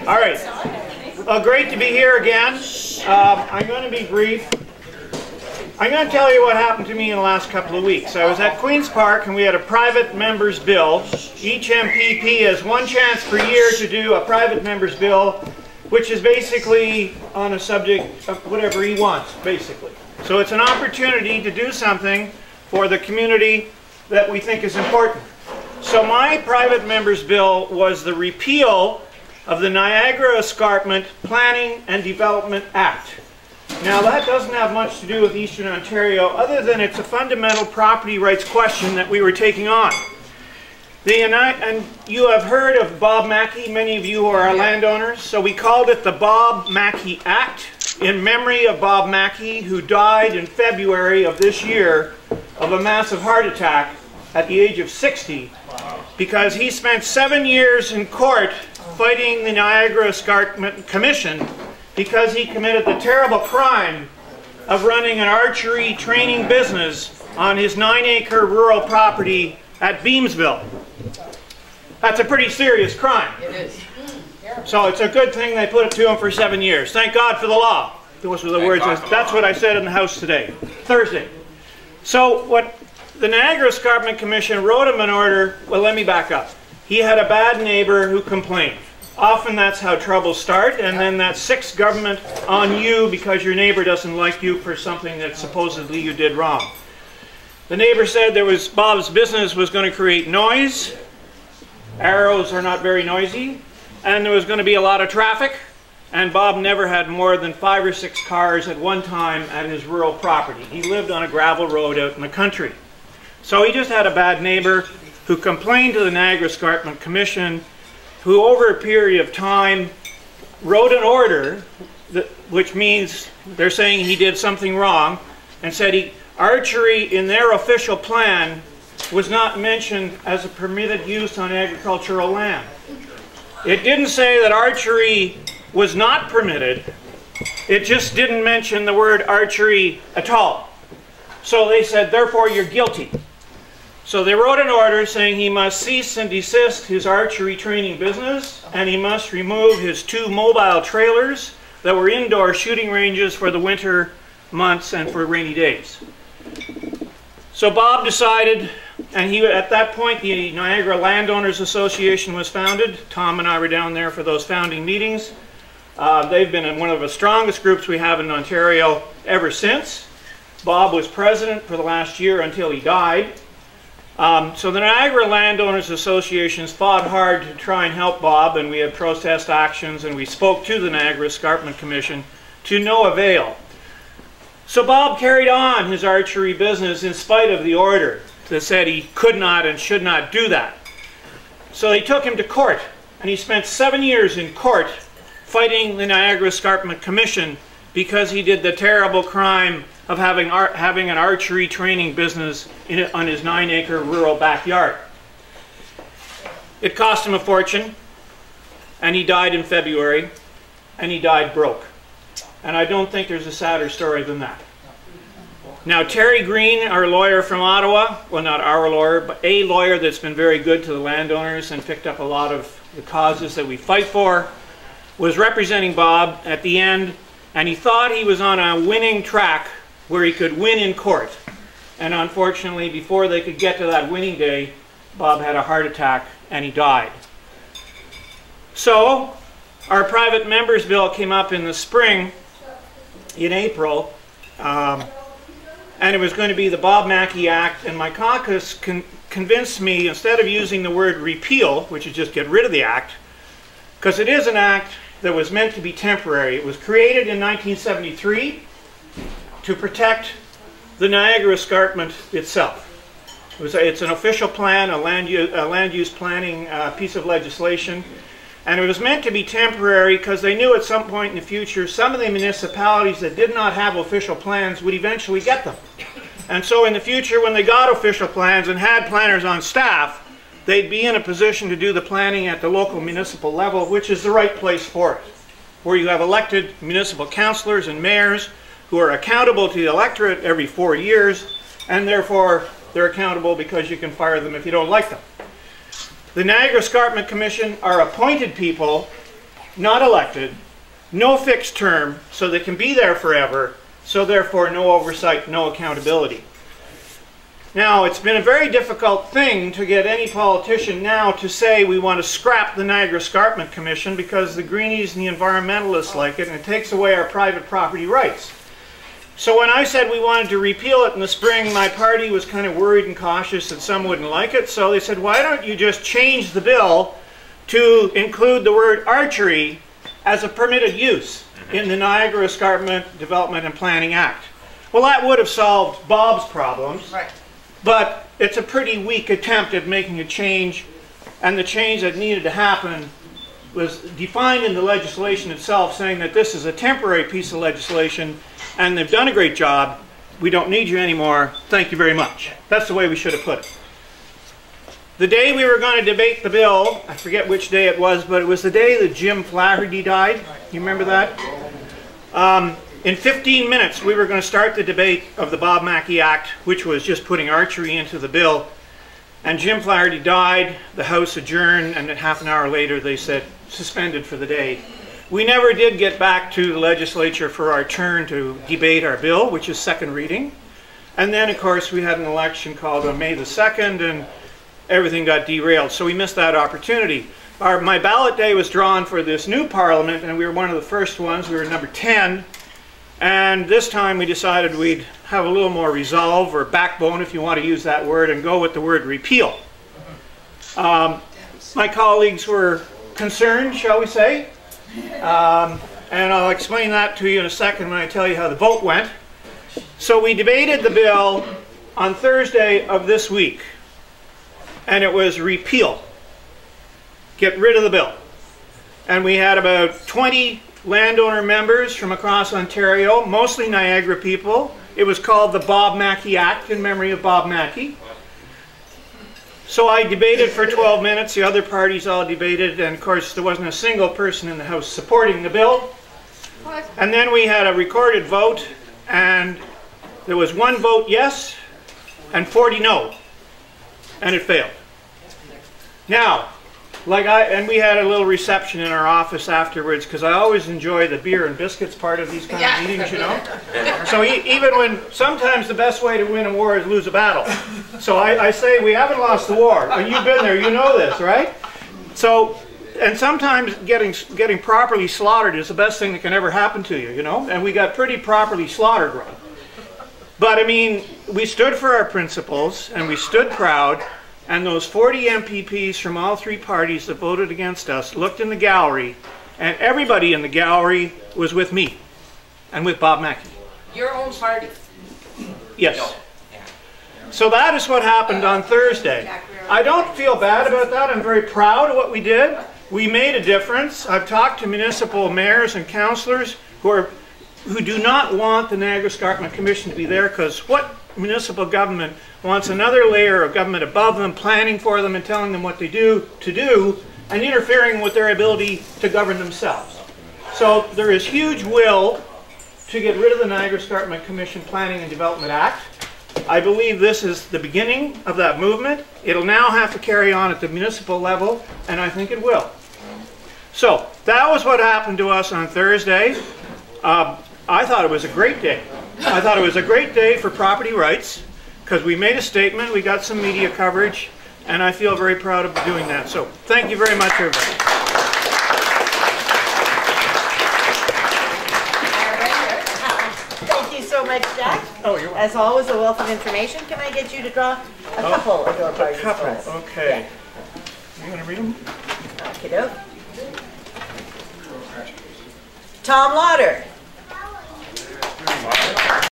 All right. Great to be here again. I'm going to be brief. I'm going to tell you what happened to me in the last couple of weeks. I was at Queen's Park and we had a private member's bill. Each MPP has one chance per year to do a private member's bill, which is basically on a subject of whatever he wants, basically. So it's an opportunity to do something for the community that we think is important. So my private member's bill was the repeal of the Niagara Escarpment Planning and Development Act. Now that doesn't have much to do with Eastern Ontario other than it's a fundamental property rights question that we were taking on. And you have heard of Bob Mackey, many of you who are landowners, so we called it the Bob Mackey Act in memory of Bob Mackey, who died in February of this year of a massive heart attack at the age of 60 because he spent 7 years in court fighting the Niagara Escarpment Commission because he committed the terrible crime of running an archery training business on his 9-acre rural property at Beamsville. That's a pretty serious crime. It is. So it's a good thing they put it to him for 7 years. Thank God for the law. Those were the words. That's what I said in the House today, Thursday. So what the Niagara Escarpment Commission wrote him an order. Well, let me back up. He had a bad neighbor who complained. Often that's how troubles start, and then that sics government on you because your neighbor doesn't like you for something that supposedly you did wrong. The neighbor said Bob's business was going to create noise. Arrows are not very noisy, and there was going to be a lot of traffic, and Bob never had more than 5 or 6 cars at one time at his rural property. He lived on a gravel road out in the country. So he just had a bad neighbor who complained to the Niagara Escarpment Commission, who over a period of time wrote an order, which means they're saying he did something wrong, and said archery in their official plan was not mentioned as a permitted use on agricultural land. It didn't say that archery was not permitted, it just didn't mention the word archery at all. So they said, therefore you're guilty. So they wrote an order saying he must cease and desist his archery training business, and he must remove his 2 mobile trailers that were indoor shooting ranges for the winter months and for rainy days. So Bob decided, and at that point the Niagara Landowners Association was founded. Tom and I were down there for those founding meetings. They've been one of the strongest groups we have in Ontario ever since. Bob was president for the last year until he died. So the Niagara Landowners Associations fought hard to try and help Bob, and we had protest actions, and we spoke to the Niagara Escarpment Commission to no avail. So Bob carried on his archery business in spite of the order that said he could not and should not do that. So they took him to court, and he spent 7 years in court fighting the Niagara Escarpment Commission because he did the terrible crime of having an archery training business on his 9-acre rural backyard. It cost him a fortune, and he died in February, and he died broke. And I don't think there's a sadder story than that. Now Terry Green, our lawyer from Ottawa, well not our lawyer, but a lawyer that's been very good to the landowners and picked up a lot of the causes that we fight for, was representing Bob at the end, and he thought he was on a winning track where he could win in court. And unfortunately, before they could get to that winning day, Bob had a heart attack and he died. So our private members bill came up in the spring, in April, and it was going to be the Bob Mackey Act, and my caucus convinced me, instead of using the word repeal, which is just get rid of the act, because it is an act that was meant to be temporary. It was created in 1973 to protect the Niagara Escarpment itself. It's an official plan, a land use planning piece of legislation, and it was meant to be temporary because they knew at some point in the future some of the municipalities that did not have official plans would eventually get them. And so in the future, when they got official plans and had planners on staff, they'd be in a position to do the planning at the local municipal level, which is the right place for it, where you have elected municipal councillors and mayors who are accountable to the electorate every 4 years, and therefore they're accountable because you can fire them if you don't like them. The Niagara Escarpment Commission are appointed people not elected, no fixed term, so they can be there forever, so therefore no oversight, no accountability. Now, it's been a very difficult thing to get any politician now to say we want to scrap the Niagara Escarpment Commission because the Greenies and the environmentalists like it, and it takes away our private property rights. So when I said we wanted to repeal it in the spring, my party was kind of worried and cautious that some wouldn't like it, so they said, why don't you just change the bill to include the word archery as a permitted use in the Niagara Escarpment Development and Planning Act. Well, that would have solved Bob's problems. Right. But it's a pretty weak attempt at making a change, and the change that needed to happen was defined in the legislation itself, saying that this is a temporary piece of legislation, and they've done a great job. We don't need you anymore. Thank you very much. That's the way we should have put it. The day we were going to debate the bill, I forget which day it was, but it was the day that Jim Flaherty died. You remember that? In 15 minutes, we were going to start the debate of the Bob Mackey Act, which was just putting archery into the bill. And Jim Flaherty died, the House adjourned, and then half an hour later they said, suspended for the day. We never did get back to the legislature for our turn to debate our bill, which is second reading. And then, of course, we had an election called on May the 2nd, and everything got derailed. So we missed that opportunity. My ballot day was drawn for this new parliament, and we were one of the first ones. We were number 10. And this time we decided we'd have a little more resolve, or backbone if you want to use that word, and go with the word repeal. My colleagues were concerned, shall we say, and I'll explain that to you in a second when I tell you how the vote went. So we debated the bill on Thursday of this week, and it was repeal. Get rid of the bill. And we had about 20 landowner members from across Ontario, mostly Niagara people. It was called the Bob Mackey Act in memory of Bob Mackey. So I debated for 12 minutes, the other parties all debated, and of course there wasn't a single person in the House supporting the bill. What? And then we had a recorded vote, and there was 1 vote yes and 40 no, and it failed. Now, and we had a little reception in our office afterwards, because I always enjoy the beer and biscuits part of these kind of meetings, you know. So even when sometimes the best way to win a war is lose a battle. So I say we haven't lost the war, and you've been there, you know this, right? So, and sometimes getting properly slaughtered is the best thing that can ever happen to you, you know. And we got pretty properly slaughtered, right? But I mean, we stood for our principles, and we stood proud. And those 40 MPPs from all 3 parties that voted against us looked in the gallery, and everybody in the gallery was with me and with Bob Mackey. Your own party? Yes. So that is what happened on Thursday. I don't feel bad about that. I'm very proud of what we did. We made a difference. I've talked to municipal mayors and councillors who do not want the Niagara Escarpment Commission to be there, because what municipal government wants another layer of government above them, planning for them and telling them what they do, and interfering with their ability to govern themselves. So there is huge will to get rid of the Niagara Escarpment Commission Planning and Development Act. I believe this is the beginning of that movement. It'll now have to carry on at the municipal level, and I think it will. So that was what happened to us on Thursday. I thought it was a great day. I thought it was a great day for property rights, because we made a statement, we got some media coverage, and I feel very proud of doing that. So thank you very much, everybody. Thank you so much, Jack. Oh, you're welcome. As always, a wealth of information. Can I get you to draw a couple of your parties for us? Okay. Yeah. You want to read them? Okay, Tom Lauder.